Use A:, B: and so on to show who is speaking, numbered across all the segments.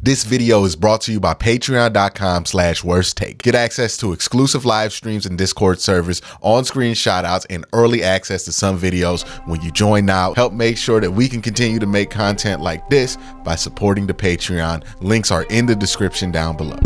A: This video is brought to you by patreon.com/worsttake. Get access to exclusive live streams and Discord servers, on-screen shoutouts, and early access to some videos when you join now. Help make sure that we can continue to make content like this by supporting the Patreon. Links are in the description down below.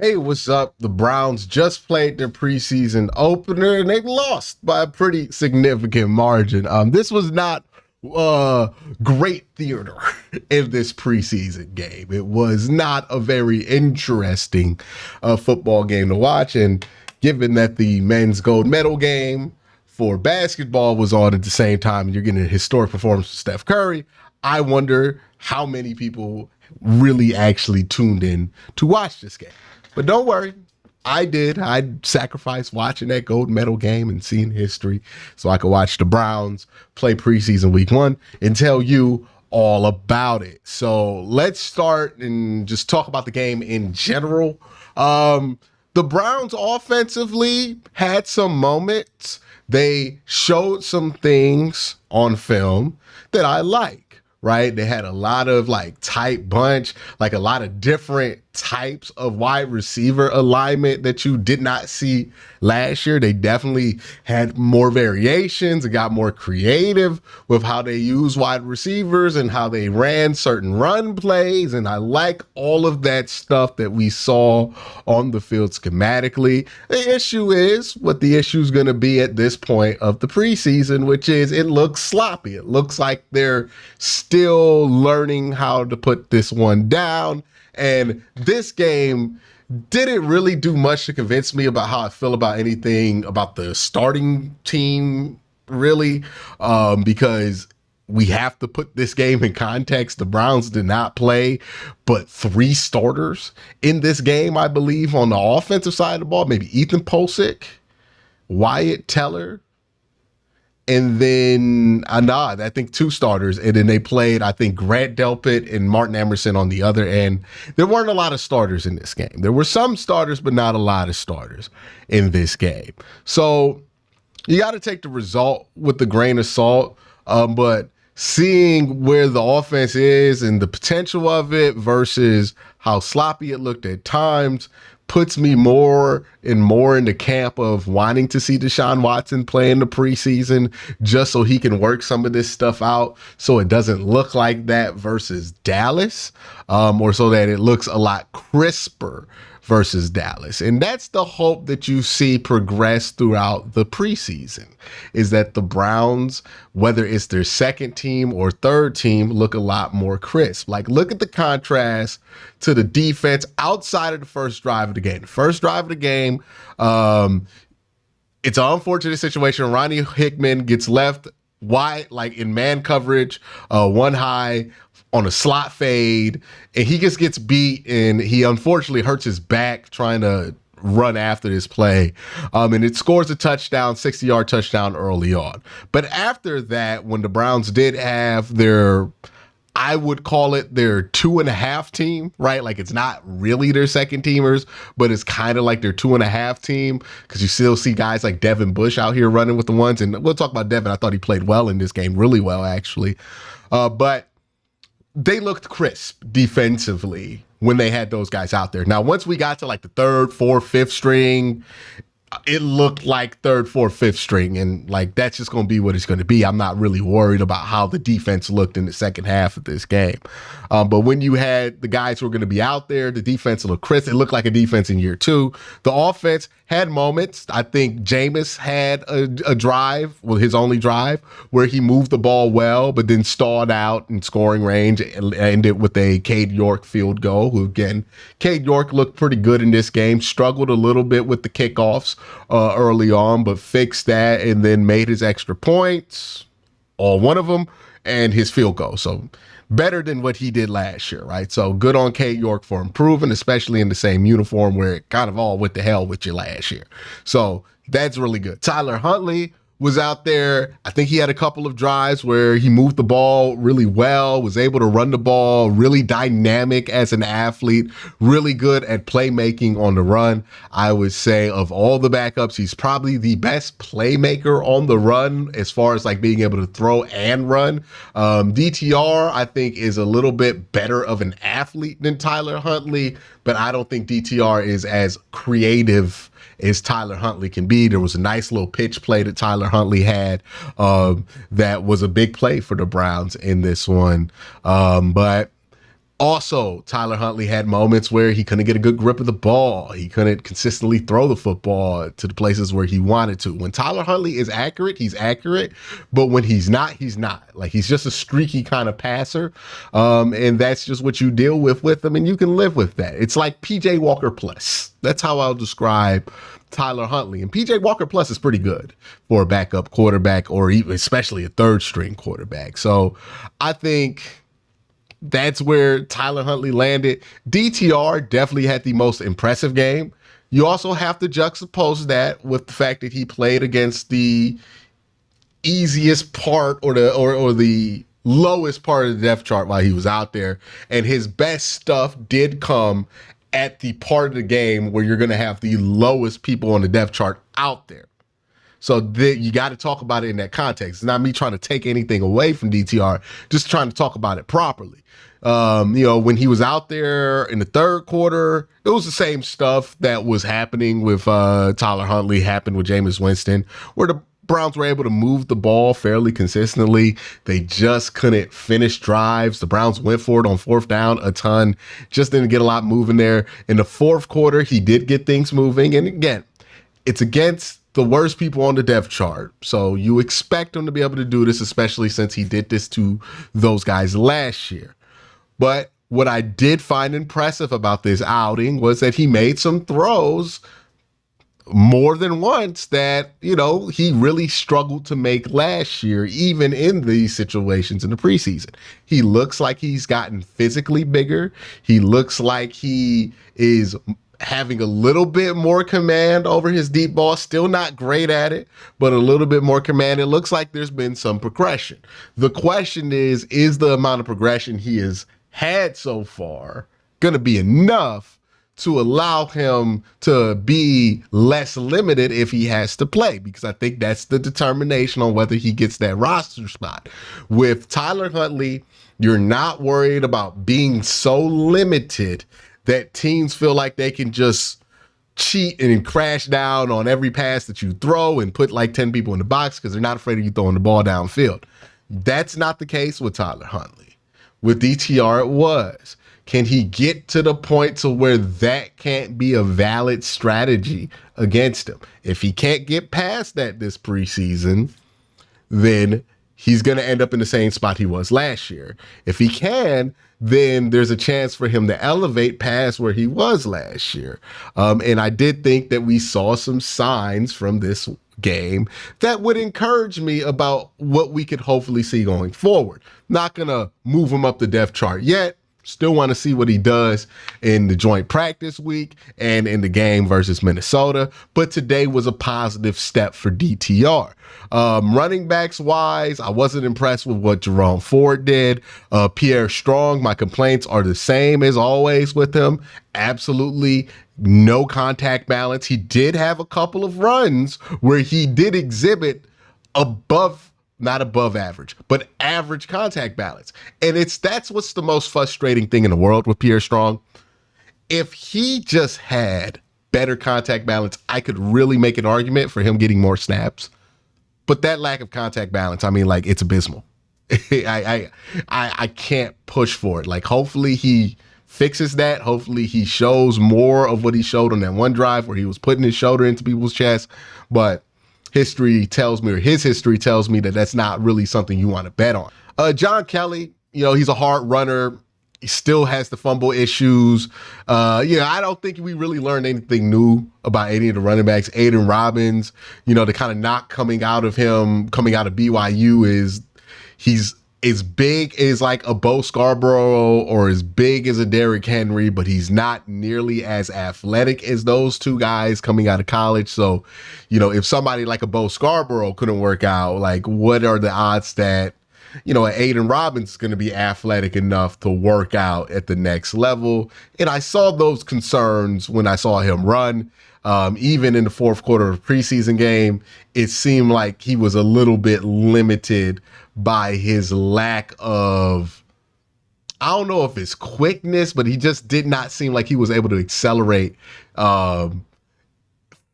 A: Hey, what's up? The Browns just played their preseason opener and they lost by a pretty significant margin. This was not great theater in this preseason game. It was not a very interesting football game to watch. And given that the men's gold medal game for basketball was on at the same time and you're getting a historic performance from Steph Curry, I wonder how many people really actually tuned in to watch this game. But don't worry, I did. I sacrificed watching that gold medal game and seeing history so I could watch the Browns play preseason week 1 and tell you all about it. So let's start and just talk about the game in general. The Browns offensively had some moments. They showed some things on film that I like. Right? They had a lot of tight bunch, a lot of different types of wide receiver alignment that you did not see last year. They definitely had more variations and got more creative with how they use wide receivers and how they ran certain run plays. And I like all of that stuff that we saw on the field schematically. The issue is what the issue is going to be at this point of the preseason, which is it looks sloppy. It looks like they're still learning how to put this one down. And this game didn't really do much to convince me about how I feel about anything about the starting team, really, because we have to put this game in context. The Browns did not play but 3 starters in this game, I believe, on the offensive side of the ball. Maybe Ethan Pulsic, Wyatt Teller, and then I think 2 starters. And then they played, I think, Grant Delpit and Martin Emerson on the other end. There weren't a lot of starters in this game. There were some starters, but not a lot of starters in this game. So you got to take the result with a grain of salt. But seeing where the offense is and the potential of it versus how sloppy it looked at times puts me more and more in the camp of wanting to see Deshaun Watson play in the preseason just so he can work some of this stuff out so it doesn't look like that versus Dallas, or so that it looks a lot crisper versus Dallas. And that's the hope that you see progress throughout the preseason, is that the Browns, whether it's their second team or third team, look a lot more crisp. Look at the contrast to the defense outside of the first drive of the game. The first drive of the game, it's an unfortunate situation. Ronnie Hickman gets left wide, in man coverage, one high, on a slot fade, and he just gets beat, and he unfortunately hurts his back trying to run after this play. And it scores a touchdown, 60-yard touchdown early on. But after that, when the Browns did have their, I would call it their 2.5 team, right? It's not really their second teamers, but it's kind of like their 2.5 team, because you still see guys like Devin Bush out here running with the ones. And we'll talk about Devin. I thought he played well in this game, really well, actually. But they looked crisp defensively when they had those guys out there. Now, once we got to the 3rd, 4th, 5th string, it looked like 3rd, 4th, 5th string. And that's just going to be what it's going to be. I'm not really worried about how the defense looked in the second half of this game. But when you had the guys who were going to be out there, the defense looked crisp. It looked like a defense in year 2. The offense had moments. I think Jameis had a drive, his only drive, where he moved the ball well, but then stalled out in scoring range and ended with a Cade York field goal, who, again, Cade York looked pretty good in this game, struggled a little bit with the kickoffs early on, but fixed that and then made his extra points, all one of them, and his field goal. So better than what he did last year, right? So good on Cade York for improving, especially in the same uniform where it kind of all went to hell with you last year. So that's really good. Tyler Huntley was out there. I think he had a couple of drives where he moved the ball really well, was able to run the ball, really dynamic as an athlete, really good at playmaking on the run. I would say of all the backups, he's probably the best playmaker on the run as far as like being able to throw and run. DTR, I think, is a little bit better of an athlete than Tyler Huntley, but I don't think DTR is as creative as Tyler Huntley can be. There was a nice little pitch play that Tyler Huntley had that was a big play for the Browns in this one. But also, Tyler Huntley had moments where he couldn't get a good grip of the ball. He couldn't consistently throw the football to the places where he wanted to. When Tyler Huntley is accurate, he's accurate. But when he's not, he's not. Like, he's just a streaky kind of passer. And that's just what you deal with him, and you can live with that. It's like PJ Walker plus. That's how I'll describe Tyler Huntley. And PJ Walker plus is pretty good for a backup quarterback, or even especially a third string quarterback. So I think that's where Tyler Huntley landed. DTR definitely had the most impressive game. You also have to juxtapose that with the fact that he played against the easiest part or the lowest part of the depth chart while he was out there. And his best stuff did come at the part of the game where you're going to have the lowest people on the depth chart out there. So you got to talk about it in that context. It's not me trying to take anything away from DTR, just trying to talk about it properly. When he was out there in the third quarter, it was the same stuff that was happening with Tyler Huntley, happened with Jameis Winston, where the Browns were able to move the ball fairly consistently. They just couldn't finish drives. The Browns went for it on fourth down a ton, just didn't get a lot moving there. In the fourth quarter, he did get things moving. And again, it's against the worst people on the depth chart. So you expect him to be able to do this, especially since he did this to those guys last year. But what I did find impressive about this outing was that he made some throws more than once that, he really struggled to make last year, even in these situations in the preseason. He looks like he's gotten physically bigger. He looks like he is having a little bit more command over his deep ball. Still not great at it, but a little bit more command. It looks like there's been some progression. The question is the amount of progression he has had so far going to be enough to allow him to be less limited if he has to play? Because I think that's the determination on whether he gets that roster spot. With Tyler Huntley, you're not worried about being so limited that teams feel like they can just cheat and crash down on every pass that you throw and put like 10 people in the box because they're not afraid of you throwing the ball downfield. That's not the case with Tyler Huntley. With DTR, it was. Can he get to the point to where that can't be a valid strategy against him? If he can't get past that this preseason, then he's going to end up in the same spot he was last year. If he can, then there's a chance for him to elevate past where he was last year. And I did think that we saw some signs from this game that would encourage me about what we could hopefully see going forward. Not going to move him up the depth chart yet. Still want to see what he does in the joint practice week and in the game versus Minnesota. But today was a positive step for DTR. Running backs wise, I wasn't impressed with what Jerome Ford did. Pierre Strong, my complaints are the same as always with him. Absolutely no contact balance. He did have a couple of runs where he did exhibit not above average, but average contact balance. And that's what's the most frustrating thing in the world with Pierre Strong. If he just had better contact balance, I could really make an argument for him getting more snaps. But that lack of contact balance, it's abysmal. I can't push for it. Like, hopefully he fixes that. Hopefully he shows more of what he showed on that one drive where he was putting his shoulder into people's chest. But his history tells me that that's not really something you want to bet on. John Kelly, he's a hard runner. He still has the fumble issues. I don't think we really learned anything new about any of the running backs. Aiden Robbins, the kind of knock coming out of BYU is he's as big as like a Bo Scarborough or as big as a Derrick Henry, but he's not nearly as athletic as those two guys coming out of college. So, if somebody like a Bo Scarborough couldn't work out, like what are the odds that, an Aiden Robbins is going to be athletic enough to work out at the next level? And I saw those concerns when I saw him run. Even in the fourth quarter of the preseason game, it seemed like he was a little bit limited by his lack of, I don't know if it's quickness, but he just did not seem like he was able to accelerate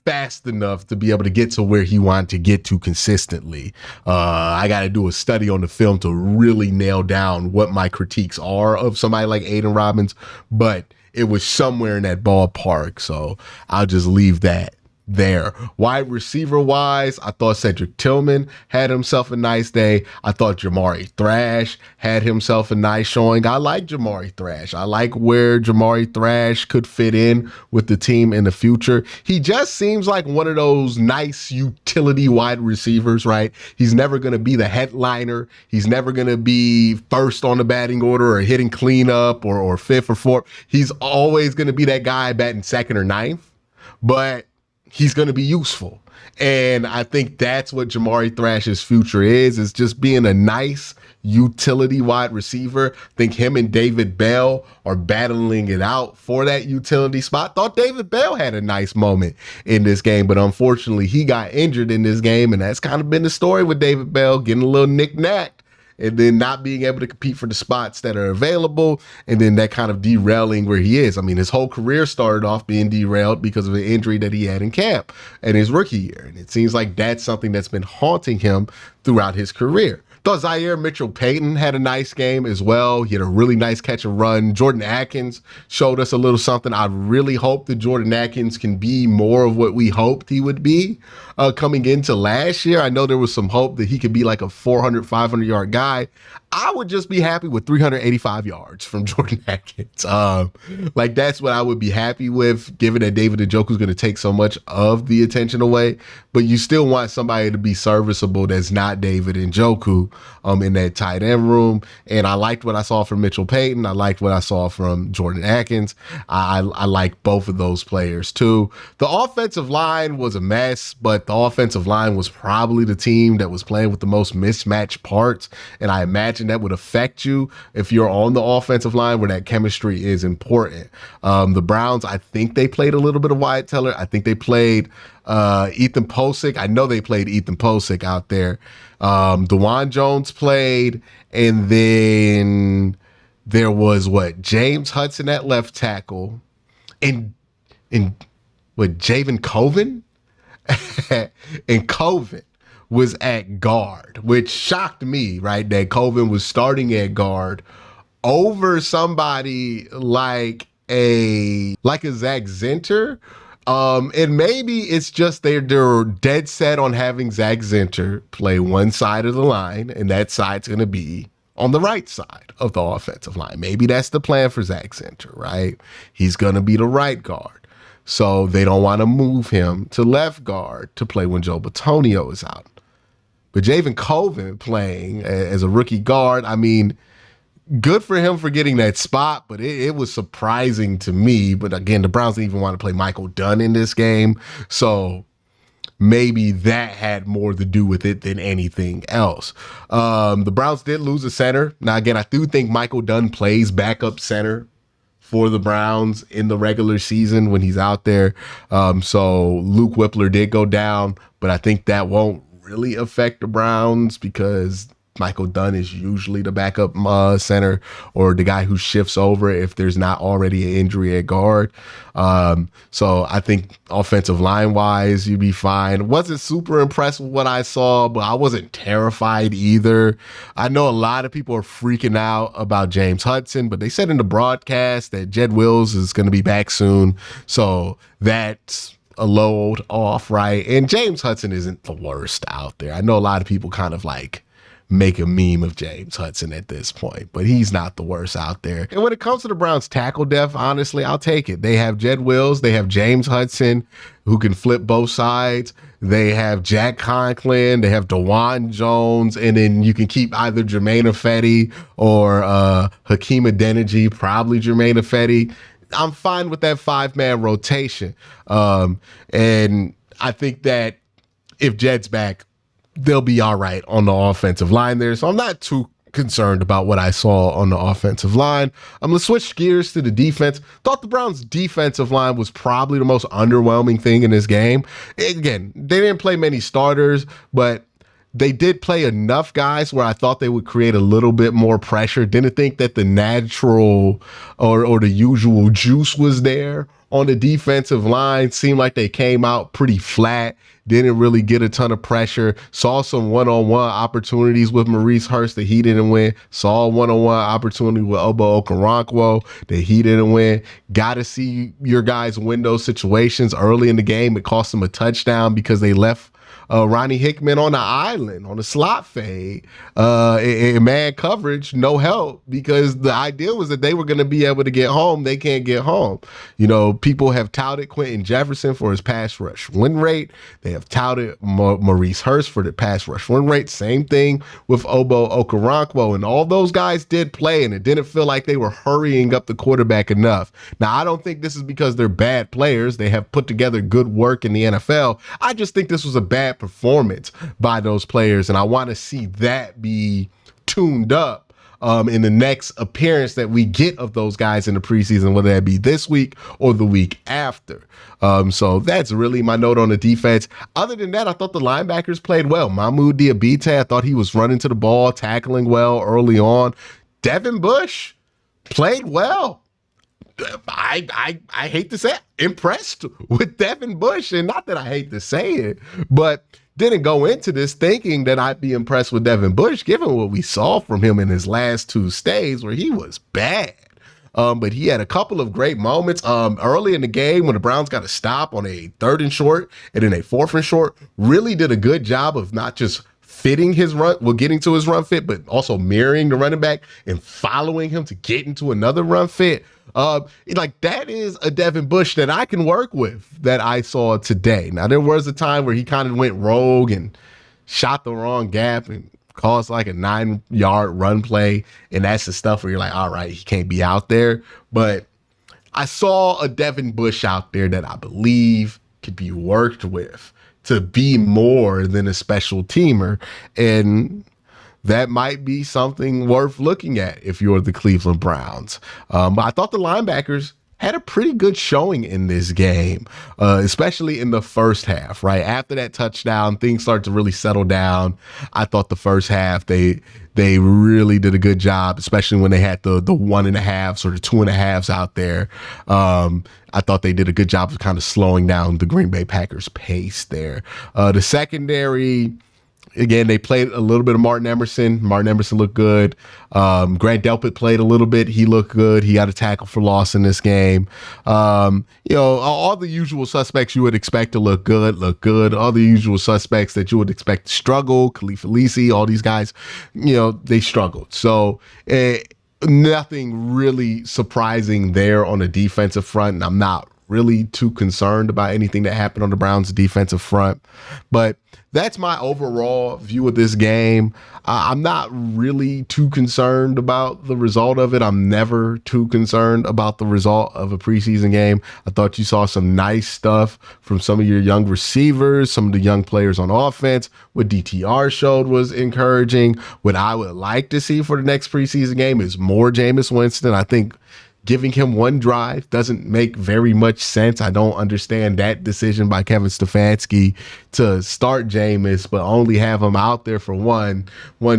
A: fast enough to be able to get to where he wanted to get to consistently. I got to do a study on the film to really nail down what my critiques are of somebody like Aiden Robbins, but it was somewhere in that ballpark. So I'll just leave that there. Wide receiver wise, I thought Cedric Tillman had himself a nice day. I thought Jamari Thrash had himself a nice showing. I like Jamari Thrash. I like where Jamari Thrash could fit in with the team in the future. He just seems like one of those nice utility wide receivers, right? He's never going to be the headliner. He's never going to be first on the batting order or hitting cleanup or fifth or fourth. He's always going to be that guy batting second or ninth, but he's going to be useful. And I think that's what Jamari Thrash's future is just being a nice utility wide receiver. I think him and David Bell are battling it out for that utility spot. Thought David Bell had a nice moment in this game, but unfortunately he got injured in this game. And that's kind of been the story with David Bell, getting a little knick-knack and then not being able to compete for the spots that are available, and then that kind of derailing where he is. I mean, his whole career started off being derailed because of an injury that he had in camp in his rookie year. And it seems like that's something that's been haunting him throughout his career. Thought Zaire Mitchell-Payton had a nice game as well. He had a really nice catch and run. Jordan Atkins showed us a little something. I really hope that Jordan Atkins can be more of what we hoped he would be coming into last year. I know there was some hope that he could be like a 400, 500-yard guy. I would just be happy with 385 yards from Jordan Atkins. That's what I would be happy with, given that David Njoku is going to take so much of the attention away. But you still want somebody to be serviceable that's not David Njoku in that tight end room. And I liked what I saw from Mitchell Payton. I liked what I saw from Jordan Atkins. I like both of those players too. The offensive line was a mess, but the offensive line was probably the team that was playing with the most mismatched parts. And I imagine that would affect you if you're on the offensive line where that chemistry is important. The Browns, I think they played a little bit of Wyatt Teller. I think they played Ethan Posick. I know they played Ethan Posick out there. DeJuan Jones played, and then there was James Hudson at left tackle, and Javen Coven, and Coven was at guard, which shocked me, right? That Coven was starting at guard over somebody like a Zach Zinter. And maybe it's just they're dead set on having Zach Zinter play one side of the line, and that side's going to be on the right side of the offensive line. Maybe that's the plan for Zach Zinter, right? He's going to be the right guard. So they don't want to move him to left guard to play when Joe Bitonio is out. But Javen Coven playing as a rookie guard, I mean, good for him for getting that spot, but it was surprising to me. But again, the Browns didn't even want to play Michael Dunn in this game. So maybe that had more to do with it than anything else. The Browns did lose a center. Now, again, I do think Michael Dunn plays backup center for the Browns in the regular season when he's out there. So Luke Whippler did go down, but I think that won't really affect the Browns because Michael Dunn is usually the backup center or the guy who shifts over if there's not already an injury at guard. So I think offensive line wise, you'd be fine. Wasn't super impressed with what I saw, but I wasn't terrified either. I know a lot of people are freaking out about James Hudson, but they said in the broadcast that Jed Wills is going to be back soon. So that's a load off, right? And James Hudson isn't the worst out there. I know a lot of people kind of like make a meme of James Hudson at this point, but he's not the worst out there. And when it comes to the Browns tackle depth, honestly, I'll take it. They have Jed Wills, they have James Hudson, who can flip both sides. They have Jack Conklin, they have DeJuan Jones, and then you can keep either Jermaine Ifedi or Hakeem Adeniji, probably Jermaine Ifedi. I'm fine with that 5-man rotation. And I think that if Jed's back, they'll be all right on the offensive line there. So I'm not too concerned about what I saw on the offensive line. I'm going to switch gears to the defense. Thought the Browns' defensive line was probably the most underwhelming thing in this game. Again, they didn't play many starters, but they did play enough guys where I thought they would create a little bit more pressure. Didn't think that the natural or the usual juice was there on the defensive line. Seemed like they came out pretty flat. Didn't really get a ton of pressure. Saw some one-on-one opportunities with Maurice Hurst that he didn't win. Saw a one-on-one opportunity with Obo Okoronkwo that he didn't win. Got to see your guys win those situations early in the game. It cost them a touchdown because they left Ronnie Hickman on the island on a slot fade, in man coverage, no help, because the idea was that they were going to be able to get home. They can't get home. You know, people have touted Quentin Jefferson for his pass rush win rate. They have touted Maurice Hurst for the pass rush win rate. Same thing with Obo Okoronkwo, and all those guys did play, and it didn't feel like they were hurrying up the quarterback enough. Now, I don't think this is because they're bad players. They have put together good work in the NFL. I just think this was a bad performance by those players, and I want to see that be tuned up in the next appearance that we get of those guys in the preseason, whether that be this week or the week after. So that's really my note on the defense. Other than that, I thought the linebackers played well. Mahmoud Diabate, I thought he was running to the ball, tackling well early on. Devin Bush played well. I hate to say it, impressed with Devin Bush, and not that I hate to say it, but didn't go into this thinking that I'd be impressed with Devin Bush, given what we saw from him in his last two stays where he was bad. But he had a couple of great moments early in the game when the Browns got a stop on a 3rd and short and then a 4th and short. Really did a good job of not just fitting his run, getting to his run fit, but also mirroring the running back and following him to get into another run fit. Like that is a Devin Bush that I can work with that I saw today. Now, there was a time where he kind of went rogue and shot the wrong gap and caused like a 9-yard run play. And that's the stuff where you're like, all right, he can't be out there. But I saw a Devin Bush out there that I believe could be worked with to be more than a special teamer. And that might be something worth looking at if you're the Cleveland Browns. But I thought the linebackers had a pretty good showing in this game, especially in the first half, right? After that touchdown, things started to really settle down. I thought the first half, they really did a good job, especially when they had the 1.5s or the 2.5s out there. I thought they did a good job of kind of slowing down the Green Bay Packers pace there. The secondary, again, they played a little bit of Martin Emerson. Martin Emerson looked good. Grant Delpit played a little bit. He looked good. He got a tackle for loss in this game. All the usual suspects you would expect to look good. All the usual suspects that you would expect to struggle. Khalif Elise, all these guys, they struggled. So nothing really surprising there on the defensive front. And I'm not really too concerned about anything that happened on the Browns' defensive front. But that's my overall view of this game. I'm not really too concerned about the result of it. I'm never too concerned about the result of a preseason game. I thought you saw some nice stuff from some of your young receivers, some of the young players on offense. What DTR showed was encouraging. What I would like to see for the next preseason game is more Jameis Winston. I think giving him one drive doesn't make very much sense. I don't understand that decision by Kevin Stefanski to start Jameis, but only have him out there for one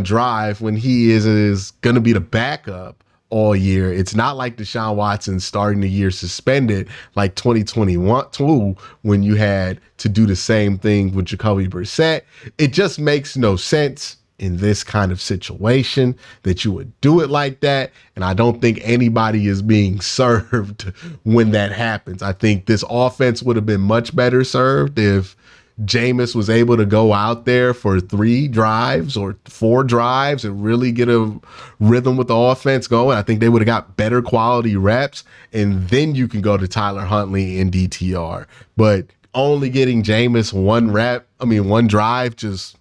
A: drive when he is going to be the backup all year. It's not like Deshaun Watson starting the year suspended like 2021 when you had to do the same thing with Jacoby Brissett. It just makes no sense in this kind of situation that you would do it like that. And I don't think anybody is being served when that happens. I think this offense would have been much better served if Jameis was able to go out there for 3 drives or 4 drives and really get a rhythm with the offense going, I think they would have got better quality reps. And then you can go to Tyler Huntley in DTR. But only getting Jameis 1 drive just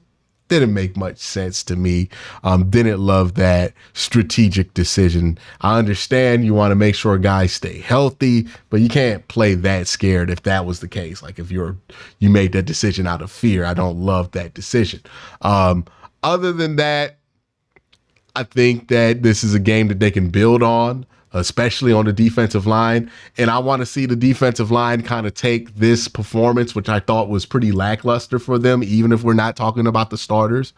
A: didn't make much sense to me. Didn't love that strategic decision. I understand you want to make sure guys stay healthy, but you can't play that scared if that was the case. Like if you made that decision out of fear, I don't love that decision. Other than that, I think that this is a game that they can build on, especially on the defensive line. And I want to see the defensive line kind of take this performance, which I thought was pretty lackluster for them, even if we're not talking about the starters,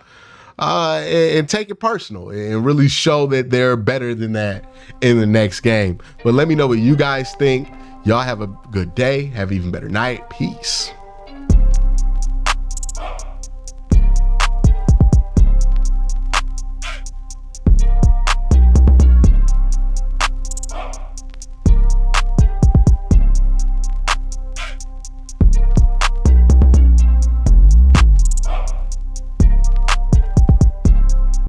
A: and take it personal and really show that they're better than that in the next game. But let me know what you guys think. Y'all have a good day. Have an even better night. Peace.